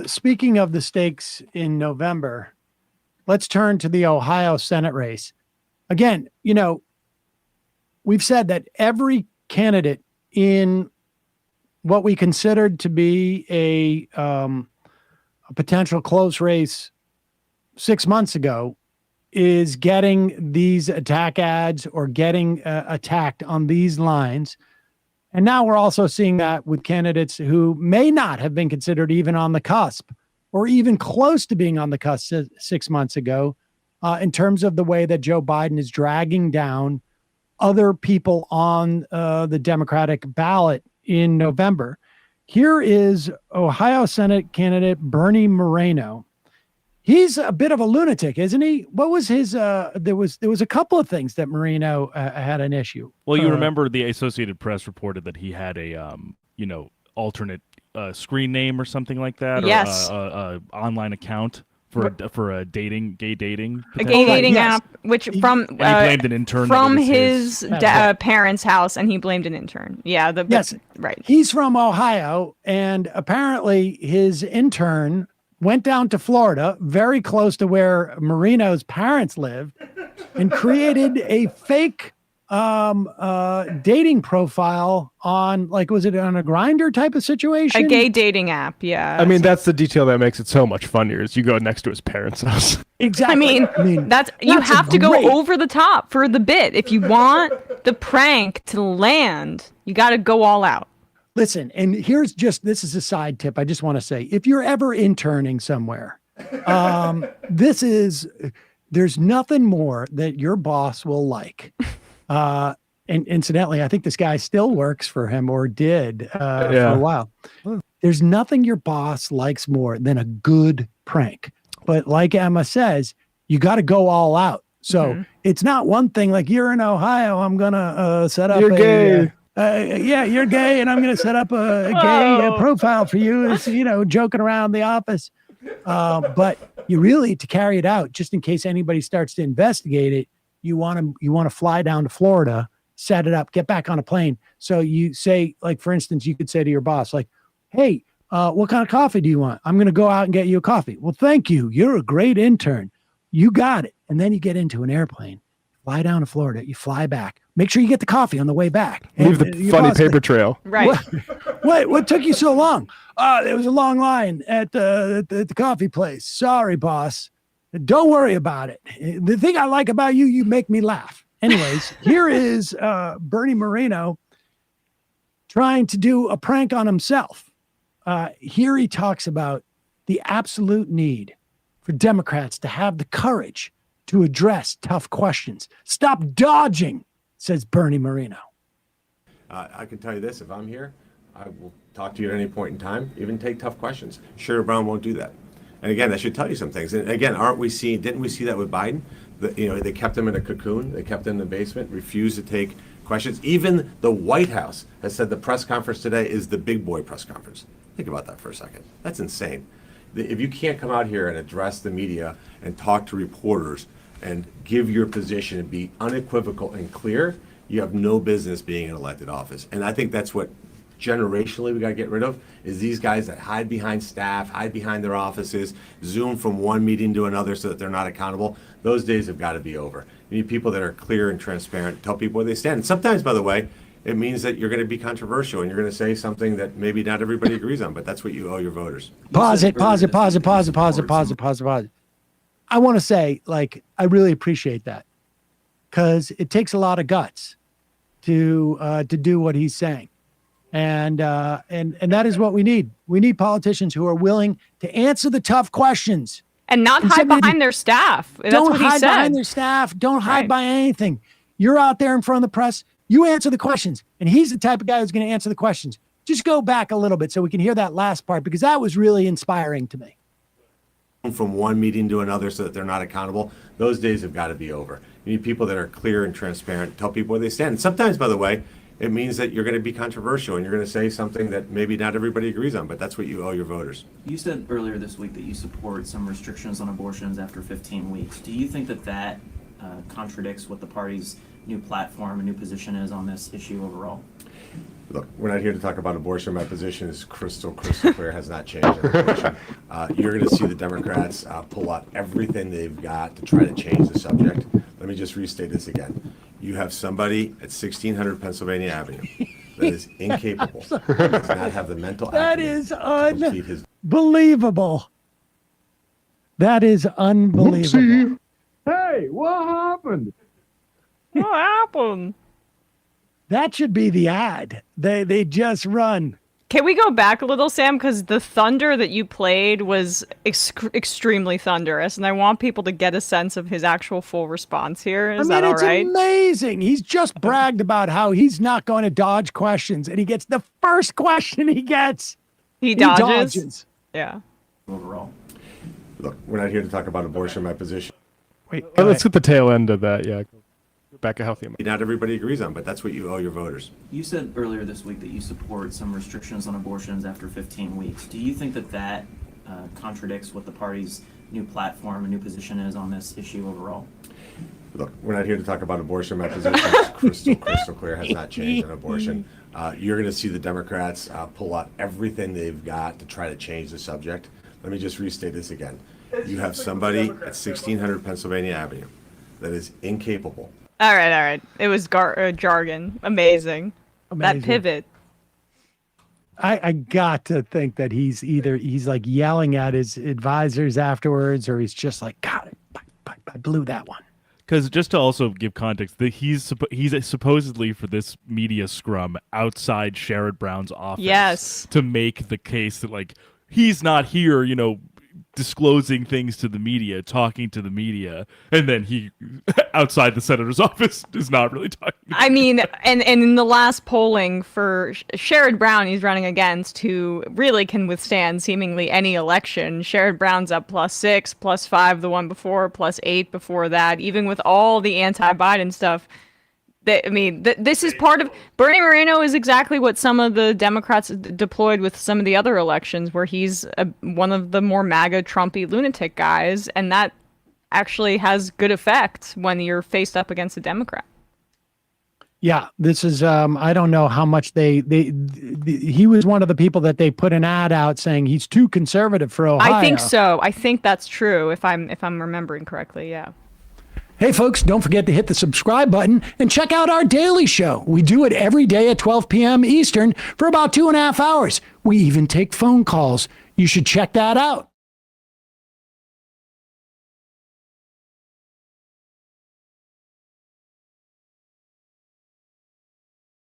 Speaking of the stakes in November, let's turn to the Ohio Senate race. Again, we've said that every candidate in what we considered to be a potential close race 6 months ago is getting these attack ads or getting attacked on these lines. And now we're also seeing that with candidates who may not have been considered even on the cusp or even close to being on the cusp 6 months ago, in terms of the way that Joe Biden is dragging down other people on the Democratic ballot in November. Here is Ohio Senate candidate Bernie Moreno. He's a bit of a lunatic, isn't he? What was his? There was a couple of things that Moreno had an issue. Well, you remember the Associated Press reported that he had a alternate screen name or something like that, yes, or online account for a gay dating app, which and he blamed an intern from his parents' house, and he blamed an intern. Yeah, right. He's from Ohio, and apparently his intern went down to Florida, very close to where Moreno's parents lived, and created a fake dating profile on, was it on a Grindr type of situation? A gay dating app, yeah. I mean, that's the detail that makes it so much funnier is you go next to his parents' house. Exactly. I mean that's you have to go over the top for the bit. If you want the prank to land, you got to go all out. Listen, and this is a side tip. I just want to say, if you're ever interning somewhere, there's nothing more that your boss will like. And incidentally, I think this guy still works for him or did for a while. There's nothing your boss likes more than a good prank. But like Emma says, you got to go all out. So it's not one thing like, you're in Ohio, I'm going to set up gay. You're gay, and I'm going to set up a gay profile for you. It's, joking around the office. But you really, to carry it out, just in case anybody starts to investigate it, you want to fly down to Florida, set it up, get back on a plane. So you say, for instance, you could say to your boss, hey, what kind of coffee do you want? I'm going to go out and get you a coffee. Well, thank you. You're a great intern. You got it. And then you get into an airplane, fly down to Florida, you fly back. Make sure you get the coffee on the way back. Leave the funny paper trail. Right. What took you so long? There was a long line at the coffee place. Sorry, boss. Don't worry about it. The thing I like about you, you make me laugh. Anyways, here is Bernie Moreno trying to do a prank on himself. Here he talks about the absolute need for Democrats to have the courage to address tough questions. Stop dodging, says Bernie Moreno. I can tell you this, if I'm here, I will talk to you at any point in time, even take tough questions. Sherrod Brown won't do that. And again, that should tell you some things. And again, didn't we see that with Biden? They kept him in a cocoon. They kept him in the basement, refused to take questions. Even the White House has said the press conference today is the big boy press conference. Think about that for a second. That's insane. If you can't come out here and address the media and talk to reporters and give your position and be unequivocal and clear, you have no business being in elected office. And I think that's what generationally we got to get rid of, is these guys that hide behind staff, hide behind their offices, Zoom from one meeting to another so that they're not accountable. Those days have got to be over. You need people that are clear and transparent, tell people where they stand. And sometimes, by the way, it means that you're going to be controversial and you're going to say something that maybe not everybody agrees on, but that's what you owe your voters. Pause it. I want to say, I really appreciate that, because it takes a lot of guts to do what he's saying. And that is what we need. We need politicians who are willing to answer the tough questions. And not hide behind their staff. That's what he said. Don't hide behind their staff. Don't hide by anything. You're out there in front of the press. You answer the questions. And he's the type of guy who's going to answer the questions. Just go back a little bit so we can hear that last part, because that was really inspiring to me. From one meeting to another so that they're not accountable. Those days have got to be over. You need people that are clear and transparent, tell people where they stand. And sometimes, by the way, it means that you're going to be controversial and you're going to say something that maybe not everybody agrees on, but that's what you owe your voters. You said earlier this week that you support some restrictions on abortions after 15 weeks. Do you think that contradicts what the party's new platform and new position is on this issue overall? Look, we're not here to talk about abortion. My position is crystal clear, has not changed on abortion. You're going to see the Democrats pull out everything they've got to try to change the subject. Let me just restate this again. You have somebody at 1600 Pennsylvania Avenue that is incapable, does not have the mental That acumen is to complete his unbelievable. That is unbelievable. Hey, what happened? What happened? That should be the ad. They just run. Can we go back a little, Sam? Because the thunder that you played was extremely thunderous, and I want people to get a sense of his actual full response here. Is that all it's right? amazing. He's just bragged about how he's not going to dodge questions, and he gets the first question he gets. He dodges. Yeah. Overall. Look, we're not here to talk about abortion. My position, Wait, Let's get the tail end of that. Yeah. Back a healthy amount. not everybody agrees on, but that's what you owe your voters. You said earlier this week that you support some restrictions on abortions after 15 weeks. Do you think that that contradicts what the party's new platform and new position is on this issue overall? Look, we're not here to talk about abortion. My position is crystal clear, has not changed on abortion. You're going to see the Democrats pull out everything they've got to try to change the subject. Let me just restate this again. You have somebody at 1600 Pennsylvania Avenue that is incapable. All right. It was jargon. Amazing. That pivot. I got to think that he's like yelling at his advisors afterwards, or he's just like, God, I blew that one. Because just to also give context, that he's supposedly for this media scrum outside Sherrod Brown's office. Yes. To make the case that like he's not here, disclosing things to the media, talking to the media, and then he outside the senator's office is not really talking. I mean, and in the last polling for Sherrod Brown, he's running against, who really can withstand seemingly any election. Sherrod Brown's up +6, +5 the one before, +8 before that. Even with all the anti-Biden stuff, this is part of Bernie Moreno is exactly what some of the Democrats deployed with some of the other elections, where he's one of the more MAGA Trumpy lunatic guys, and that actually has good effect when you're faced up against a Democrat. Yeah, this is I don't know how much he was one of the people that they put an ad out saying he's too conservative for Ohio. I think so. I think that's true if I'm remembering correctly. Yeah. Hey folks, don't forget to hit the subscribe button and check out our daily show. We do it every day at 12 p.m. Eastern for about 2.5 hours. We even take phone calls. You should check that out.